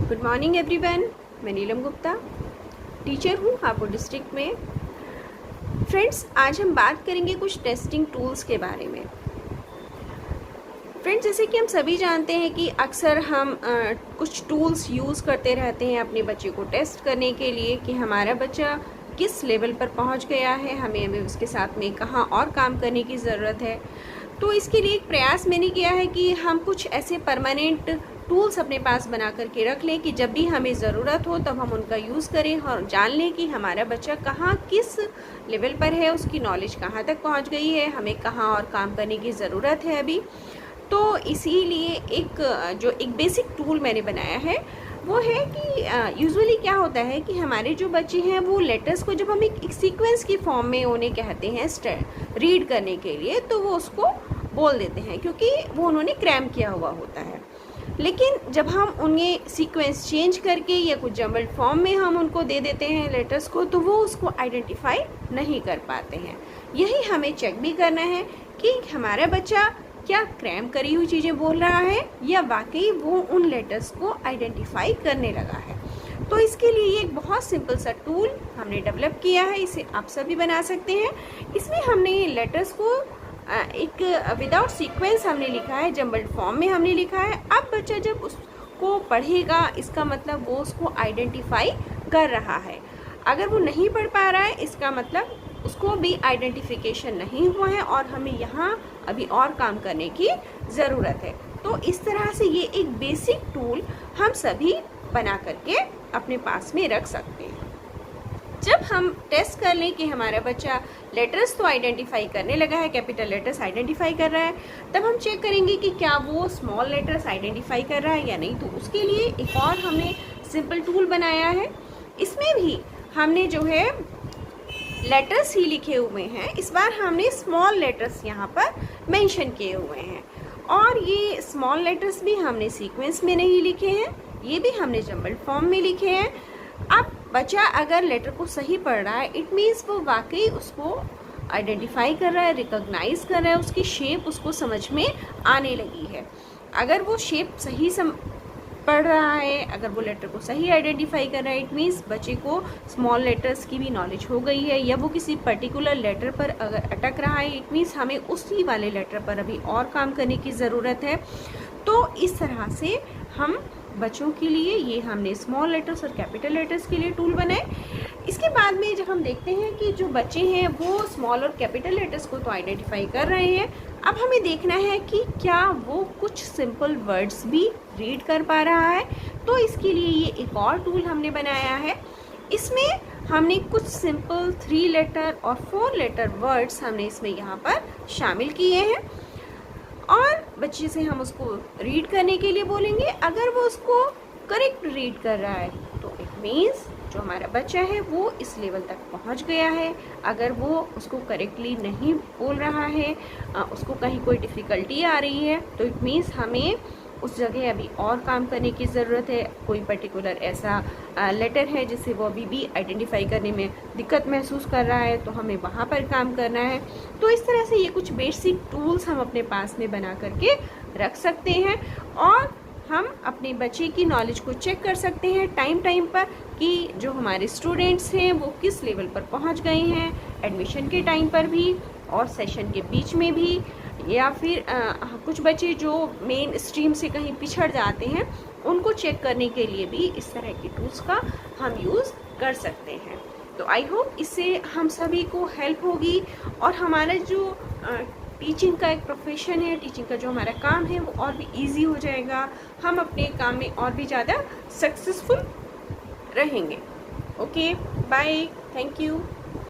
Good morning everyone. मैं नीलम Gupta teacher हूँ Hapur district में। फ्रेंड्स, आज हम बात करेंगे कुछ टेस्टिंग टूल्स के बारे में। फ्रेंड्स, जैसे कि हम सभी जानते हैं कि अक्सर हम कुछ टूल्स यूज़ करते रहते हैं अपने बच्चे को टेस्ट करने के लिए कि हमारा बच्चा किस लेवल पर पहुंच गया है, हमें उसके साथ में कहाँ और काम करने की ज़रूरत है। तो इसके लिए एक प्रयास मैंने किया है कि हम कुछ ऐसे परमानेंट टूल्स अपने पास बना करके रख लें कि जब भी हमें ज़रूरत हो तब हम उनका यूज़ करें और जान लें कि हमारा बच्चा कहाँ किस लेवल पर है, उसकी नॉलेज कहाँ तक पहुँच गई है, हमें कहाँ और काम करने की ज़रूरत है अभी। तो इसीलिए एक बेसिक टूल मैंने बनाया है वो है कि यूजुअली क्या होता है कि हमारे जो बच्चे हैं वो लेटर्स को जब हम एक सीक्वेंस की फॉर्म में उन्हें कहते हैं रीड करने के लिए, तो वो उसको बोल देते हैं क्योंकि वो उन्होंने क्रैम किया हुआ होता है। लेकिन जब हम उन्हें सीक्वेंस चेंज करके या कुछ जम्बल्ड फॉर्म में हम उनको दे देते हैं लेटर्स को, तो वो उसको आइडेंटिफाई नहीं कर पाते हैं। यही हमें चेक भी करना है कि हमारा बच्चा क्या क्रैम करी हुई चीज़ें बोल रहा है या वाकई वो उन लेटर्स को आइडेंटिफाई करने लगा है। तो इसके लिए ये एक बहुत सिंपल सा टूल हमने डेवलप किया है, इसे आप सभी बना सकते हैं। इसमें हमने लेटर्स को एक विदाउट सीक्वेंस हमने लिखा है, जम्बल्ड फॉर्म में हमने लिखा है। अब बच्चा जब उसको पढ़ेगा इसका मतलब वो उसको आइडेंटिफाई कर रहा है। अगर वो नहीं पढ़ पा रहा है इसका मतलब उसको भी आइडेंटिफिकेशन नहीं हुआ है और हमें यहाँ अभी और काम करने की ज़रूरत है। तो इस तरह से ये एक बेसिक टूल हम सभी बना करके अपने पास में रख सकते हैं। जब हम टेस्ट कर लें कि हमारा बच्चा लेटर्स तो आइडेंटिफाई करने लगा है, कैपिटल लेटर्स आइडेंटिफाई कर रहा है, तब हम चेक करेंगे कि क्या वो स्मॉल लेटर्स आइडेंटिफाई कर रहा है या नहीं। तो उसके लिए एक और हमने सिंपल टूल बनाया है। इसमें भी हमने जो है लेटर्स ही लिखे हुए हैं, इस बार हमने स्मॉल लेटर्स यहाँ पर मेंशन किए हुए हैं। और ये स्मॉल लेटर्स भी हमने सीक्वेंस में नहीं लिखे हैं, ये भी हमने जम्बल्ड फॉर्म में लिखे हैं। अब बच्चा अगर लेटर को सही पढ़ रहा है, इट मीन्स वो वाकई उसको आइडेंटिफाई कर रहा है, रिकॉग्नाइज कर रहा है, उसकी शेप उसको समझ में आने लगी है। अगर वो शेप सही पढ़ रहा है, अगर वो लेटर को सही आइडेंटिफाई कर रहा है, इट मीन्स बच्चे को स्मॉल लेटर्स की भी नॉलेज हो गई है। या वो किसी पर्टिकुलर लेटर पर अगर अटक रहा है, इट मीन्स हमें उसी वाले लेटर पर अभी और काम करने की ज़रूरत है। तो इस तरह से हम बच्चों के लिए ये हमने स्मॉल लेटर्स और कैपिटल लेटर्स के लिए टूल बनाए। इसके बाद में जब हम देखते हैं कि जो बच्चे हैं वो स्मॉल और कैपिटल लेटर्स को तो आइडेंटिफाई कर रहे हैं, अब हमें देखना है कि क्या वो कुछ सिंपल वर्ड्स भी रीड कर पा रहा है। तो इसके लिए ये एक और टूल हमने बनाया है। इसमें हमने कुछ सिंपल 3 लेटर और 4 लेटर वर्ड्स हमने इसमें यहाँ पर शामिल किए हैं और बच्चे से हम उसको रीड करने के लिए बोलेंगे। अगर वो उसको करेक्ट रीड कर रहा है तो इट मीन्स जो हमारा बच्चा है वो इस लेवल तक पहुंच गया है। अगर वो उसको करेक्टली नहीं बोल रहा है, उसको कहीं कोई डिफ़िकल्टी आ रही है, तो इट मीन्स हमें उस जगह अभी और काम करने की ज़रूरत है। कोई पर्टिकुलर ऐसा लेटर है जिसे वो अभी भी आइडेंटिफाई करने में दिक्कत महसूस कर रहा है, तो हमें वहाँ पर काम करना है। तो इस तरह से ये कुछ बेसिक टूल्स हम अपने पास में बना करके रख सकते हैं और हम अपने बच्चे की नॉलेज को चेक कर सकते हैं टाइम पर कि जो हमारे स्टूडेंट्स हैं वो किस लेवल पर पहुंच गए हैं, एडमिशन के टाइम पर भी और सेशन के बीच में भी, या फिर कुछ बच्चे जो मेन स्ट्रीम से कहीं पिछड़ जाते हैं उनको चेक करने के लिए भी इस तरह के टूल्स का हम यूज़ कर सकते हैं। तो आई होप इससे हम सभी को हेल्प होगी और हमारा जो टीचिंग का एक प्रोफेशन है, टीचिंग का जो हमारा काम है वो और भी इजी हो जाएगा। हम अपने काम में और भी ज़्यादा सक्सेसफुल रहेंगे। Okay, bye, thank you.